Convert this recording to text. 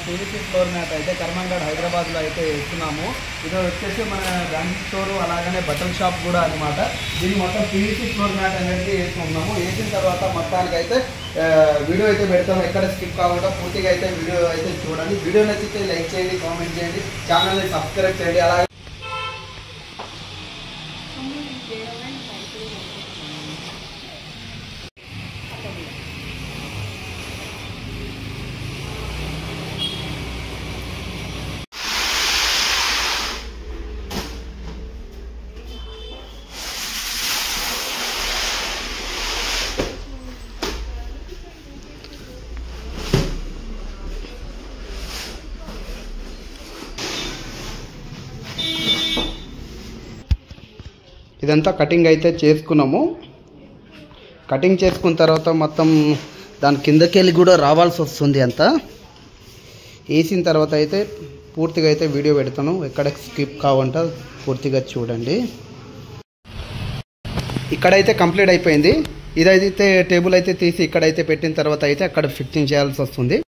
PVC floor mat అయితే కర్మంగడ్ హైదరాబాద్లో అయితే వేస్తున్నాము. ఇది వచ్చేసి మన బ్యాంక్ స్టోర్ అలాగనే బట్టల షాప్ కూడా అనమాట. దీన్ని మొత్తం పీవీసీ ఫ్లోర్ మ్యాట్ అనేది వేసుకున్నాము. వేసిన తర్వాత మొత్తానికి అయితే వీడియో అయితే పెడతాము. ఎక్కడ స్కిప్ కాకుండా పూర్తిగా అయితే వీడియో అయితే చూడండి. వీడియో నచ్చితే లైక్ చేయండి, కామెంట్ చేయండి, ఛానల్ని సబ్స్క్రైబ్ చేయండి. అలాగే ఇదంతా కటింగ్ అయితే చేసుకున్నాము. కటింగ్ చేసుకున్న తర్వాత మొత్తం దాని కిందకి వెళ్ళి కూడా రావాల్సి వస్తుంది. అంతా వేసిన తర్వాత అయితే పూర్తిగా అయితే వీడియో పెడతాను. ఎక్కడ స్కిప్ కావంట పూర్తిగా చూడండి. ఇక్కడైతే కంప్లీట్ అయిపోయింది. ఇదైతే టేబుల్ అయితే తీసి ఇక్కడైతే పెట్టిన తర్వాత అయితే అక్కడ ఫిట్టింగ్ చేయాల్సి వస్తుంది.